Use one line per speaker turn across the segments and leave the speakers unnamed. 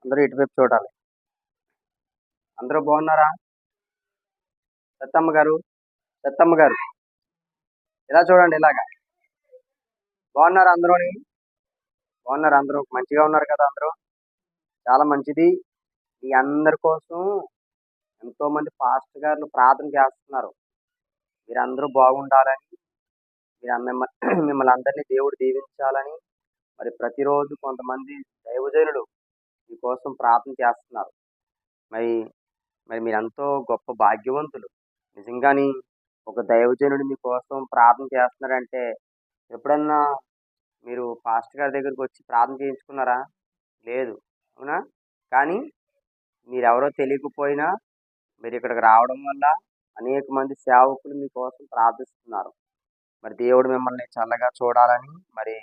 అందరూ ఇటువైపు చూడాలి. అందరూ బాగున్నారా? సత్తమ్మ గారు, సత్తమ్మ గారు, ఇలా చూడండి ఇలాగా. బాగున్నారా అందరూని? బాగున్నారా అందరూ? మంచిగా ఉన్నారు కదా అందరూ? చాలా మంచిది. మీ అందరి కోసం ఎంతో మంది పాస్టర్ గారులు ప్రార్థన చేస్తున్నారు. మీరందరూ బాగుండాలని, మిమ్మల్ని అందరినీ దేవుడు దీవించాలని, మరి ప్రతిరోజు కొంతమంది దైవజనులు మీకోసం ప్రార్థన చేస్తున్నారు. మరి మరి మీరెంతో గొప్ప భాగ్యవంతులు. నిజంగాని ఒక దైవజనుడు మీకోసం ప్రార్థన చేస్తున్నారంటే ఎప్పుడన్నా మీరు పాస్టర్ గారి దగ్గరకొచ్చి ప్రార్థన చేయించుకున్నారా? లేదు. అవునా? కానీ మీరెవరో తెలియకపోయినా మీరిక్కడికి రావడం వల్ల అనేక మంది సేవకులు మీకోసం ప్రార్థిస్తున్నారు. మరి దేవుడు మిమ్మల్ని చల్లగా చూడాలని, మరి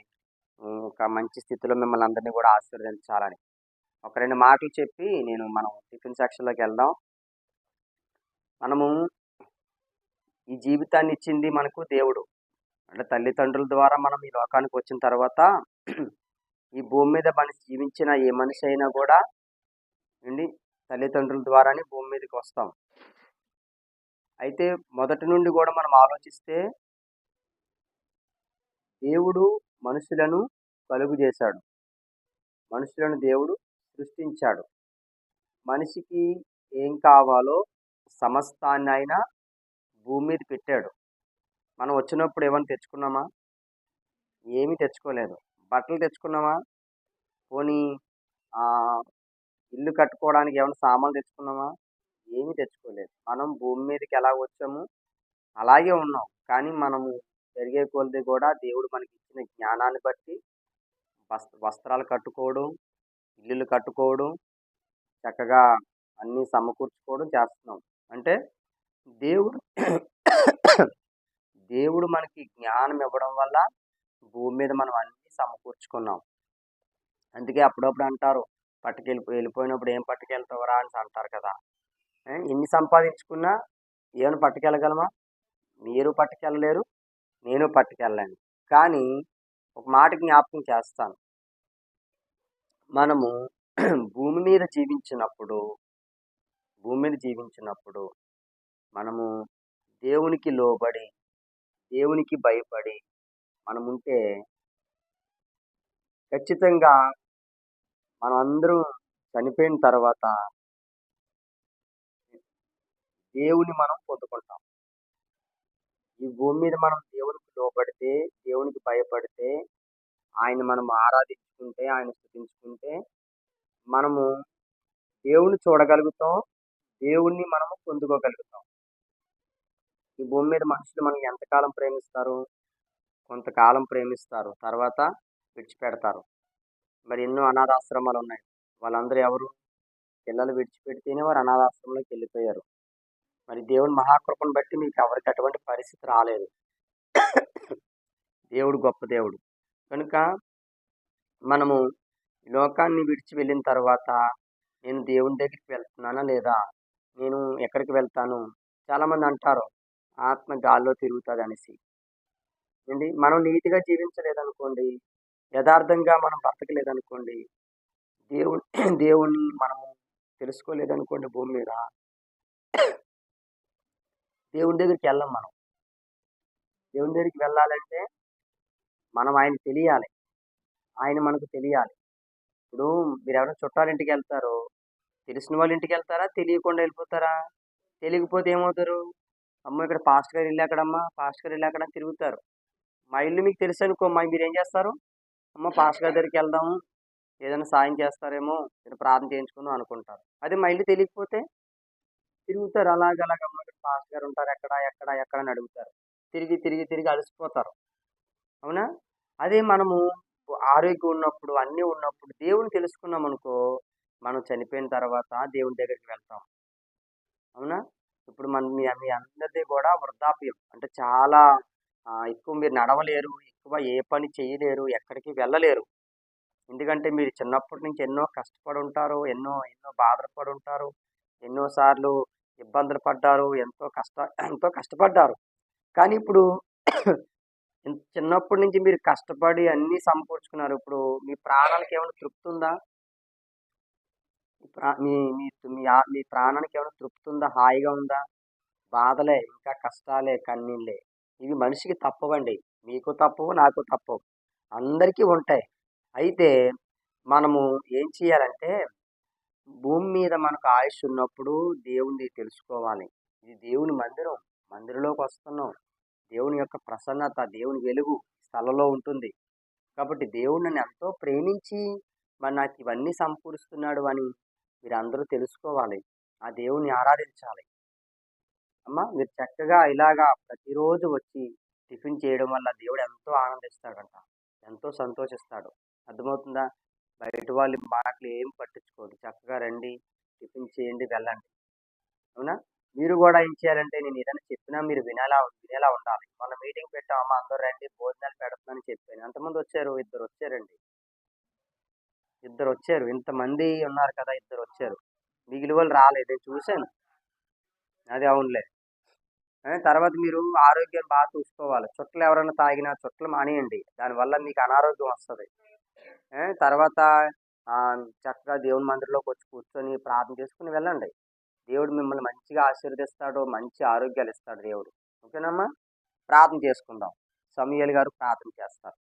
ఒక మంచి స్థితిలో మిమ్మల్ని అందరినీ కూడా ఆశీర్వదించాలని. ఒక 2 మాటలు చెప్పి మనం టిఫిన్ సెక్షన్‌లోకెళ్దాం. మనము ఈ జీవితాన్ని ఇచ్చింది మనకు దేవుడు. అంటే తల్లిదండ్రుల ద్వారా మనం ఈ లోకానికి వచ్చిన తర్వాత ఈ భూమి మీద మనిషి జీవించిన ఏ మనిషి అయినా కూడా ఏండి తల్లిదండ్రుల ద్వారానే భూమి మీదకి వస్తాం. అయితే మొదటి నుండి కూడా మనం ఆలోచిస్తే దేవుడు మనుషులను కలుగు చేశాడు. మనుషులను దేవుడు సృష్టించాడు. మనిషికి ఏం కావాలో సమస్తాన్ని ఆయన భూమి మీద పెట్టాడు. మనం వచ్చినప్పుడు ఏమైనా తెచ్చుకున్నామా? ఏమీ తెచ్చుకోలేదు. బట్టలు తెచ్చుకున్నామా? పోనీ ఇల్లు కట్టుకోవడానికి ఏమైనా సామాన్లు తెచ్చుకున్నామా? ఏమీ తెచ్చుకోలేదు. మనం భూమి మీదకి ఎలా వచ్చామో అలాగే ఉన్నాం. కానీ మనము పెరిగే కొలది కూడా దేవుడు మనకిచ్చిన జ్ఞానాన్ని బట్టి వస్త్రాలు కట్టుకోవడం, ఇల్లులు కట్టుకోవడం, చక్కగా అన్నీ సమకూర్చుకోవడం చేస్తున్నాం. అంటే దేవుడు దేవుడు మనకి జ్ఞానం ఇవ్వడం వల్ల భూమి మీద మనం అన్నీ సమకూర్చుకున్నాం. అందుకే అప్పుడప్పుడు అంటారు, వెళ్ళిపోయినప్పుడు ఏం పట్టుకెళ్తావురా అనేసి అంటారు కదా! ఎన్ని సంపాదించుకున్నా ఏమైనా పట్టుకెళ్ళగలమా? మీరు పట్టుకెళ్ళలేరు, నేను పట్టుకెళ్ళలేను. కానీ ఒక మాట జ్ఞాపకం చేస్తాను. మనము భూమి మీద జీవించినప్పుడు మనము దేవునికి లోబడి, దేవునికి భయపడి మనముంటే ఖచ్చితంగా మనమందరం చనిపోయిన తర్వాత దేవుని మనం పొందుకుంటాం. ఈ భూమి మీద మనం దేవునికి లోబడితే, దేవునికి భయపడితే, ఆయన్ని మనం ఆరాధించుకుంటే, ఆయన స్తుతించుకుంటే, మనము దేవుణ్ణి చూడగలుగుతాం. దేవుణ్ణి మనము పొందుకోగలుగుతాం. ఈ భూమి మీద మనుషులు మనల్ని ఎంతకాలం ప్రేమిస్తారు? కొంతకాలం ప్రేమిస్తారు. తర్వాత విడిచిపెడతారు. మరి ఎన్నో అనాథాశ్రమాలున్నాయి. వాళ్ళందరూ ఎవరు? పిల్లలు విడిచిపెడితేనే వారు అనాథాశ్రమంలోకి వెళ్ళిపోయారు. మరి దేవుని మహాకృపను బట్టి మీకు ఎవరికి అటువంటి పరిస్థితి రాలేదు. దేవుడు గొప్ప దేవుడు. కనుక మనము ఈ లోకాన్ని విడిచి వెళ్ళిన తర్వాత నేను దేవుని దగ్గరికి వెళ్తున్నానా లేదా? నేను ఎక్కడికి వెళ్తాను? చాలామంది అంటారు ఆత్మ గాల్లో తిరుగుతదనేసి. ఏండి మనం నీతిగా జీవించలేదనుకోండి, యథార్థంగా మనం బ్రతకలేదనుకోండి, దేవుణ్ణి మనము తెలుసుకోలేదనుకోండి భూమి మీద, దేవుని దగ్గరికి వెళ్ళం మనం. దేవుని దగ్గరికి వెళ్ళాలంటే మనం ఆయనకి తెలియాలి. ఆయన మనకు తెలియాలి. ఇప్పుడు మీరెవరైనా చుట్టాలింటికి వెళ్తారో, తెలిసిన వాళ్ళ ఇంటికి వెళ్తారా? తెలియకుండా వెళ్ళిపోతారా? తెలియకపోతే ఏమవుతారు? అమ్మో! ఇక్కడ పాస్టర్ గారి ఇల్లు ఎక్కడమ్మా? పాస్టర్ గారి ఇల్లు ఎక్కడ? అని తిరుగుతారు. మా ఇల్లు మీకు తెలుసనుకో మీరేం చేస్తారు? అమ్మ పాస్టర్ గారి దగ్గరికి వెళ్దాము. ఏదైనా సాయం చేస్తారేమో, ఏదో ప్రార్థన చేయించుకుందాం అనుకుంటారు. అదే మా ఇల్లు తెలియకపోతే తిరుగుతారు. అలాగ అమ్మ ఇక్కడ పాస్టర్ గారు ఉంటారు. ఎక్కడ అని అడుగుతారు. తిరిగి అలసిపోతారు. అవునా? అదే మనము ఆరోగ్యం ఉన్నప్పుడు, అన్నీ ఉన్నప్పుడు దేవుడిని తెలుసుకున్నామనుకో, మనం చనిపోయిన తర్వాత దేవుని దగ్గరికి వెళ్తాం. అవునా? ఇప్పుడు మీ మీ అందరిది కూడా వృద్ధాప్యం. అంటే చాలా ఎక్కువ మీరు నడవలేరు. ఎక్కువ ఏ పని చేయలేరు. ఎక్కడికి వెళ్ళలేరు. ఎందుకంటే మీరు చిన్నప్పటి నుంచి ఎన్నో కష్టపడుంటారు. ఎన్నో బాధలు పడుంటారు. ఎన్నో సార్లు ఇబ్బందులు పడ్డారు. ఎంతో కష్టపడ్డారు. కానీ ఇప్పుడు చిన్నప్పటి నుంచి మీరు కష్టపడి అన్నీ సమకూర్చుకున్నారు. ఇప్పుడు మీ ప్రాణాలకేమైనా తృప్తుందా? మీ మీ మీ ప్రాణానికి ఏమైనా తృప్తి ఉందా? హాయిగా ఉందా? బాధలే, ఇంకా కష్టాలే, కన్నీళ్ళే. ఇవి మనిషికి తప్పవండి. మీకు తప్పవు, నాకు తప్పవు. అందరికీ ఉంటాయి. అయితే మనము ఏం చేయాలంటే, భూమి మీద మనకు ఆయుష్షు ఉన్నప్పుడు దేవుడిని తెలుసుకోవాలి. ఇది దేవుని మందిరం. మందిరంలోకొస్తున్నాం. దేవుని యొక్క ప్రసన్నత, దేవుని వెలుగు స్థలంలో ఉంటుంది. కాబట్టి దేవుడు నన్నెంతో ప్రేమించి మరి నాకివన్నీ సమకూరుస్తున్నాడు అని మీరందరూ తెలుసుకోవాలి. ఆ దేవుడిని ఆరాధించాలి. అమ్మా! మీరు చక్కగా ఇలాగా ప్రతిరోజు వచ్చి టిఫిన్ చేయడం వల్ల దేవుడు ఎంతో ఆనందిస్తాడంట. ఎంతో సంతోషిస్తాడు. అర్థమవుతుందా? బయట వాళ్ళ మాటలు ఏం పట్టించుకోవద్దు. చక్కగా రండి, టిఫిన్ చేయండి, వెళ్ళండి. అవునా? మీరు గూడా ఏం చేయాలంటే నేనేదైనా చెప్పినా మీరు వినేలా ఉండాలి. మొన్న మీటింగ్ పెట్టాం. అమ్మ అందరూ రండి భోజనాలు పెడుతున్నానని చెప్పాను. ఎంతమందొచ్చారు? ఇద్దరొచ్చారండి. ఇద్దరొచ్చారు. ఇంతమంది ఉన్నారు కదా! ఇద్దరొచ్చారు. మిగిలిన వాళ్ళు రాలేదు. నేను చూసాను. అది అవునులే. తర్వాత మీరు ఆరోగ్యం చూసుకోవాలి. చుట్టలు ఎవరైనా తాగినా చుట్టలు మానేయండి. దానివల్ల మీకు అనారోగ్యం వస్తది. తర్వాత చక్కగా దేవుని మందిరంలోకొచ్చి కూర్చొని ప్రార్థన చేసుకొని వెళ్ళండి. దేవుడు మిమ్మల్ని మంచిగా ఆశీర్వదిస్తాడు. మంచి ఆరోగ్యాలిస్తాడు దేవుడు. ఓకేనమ్మా? ప్రార్థన చేసుకుందాం. సమూయేలు గారు ప్రార్థన చేస్తారు.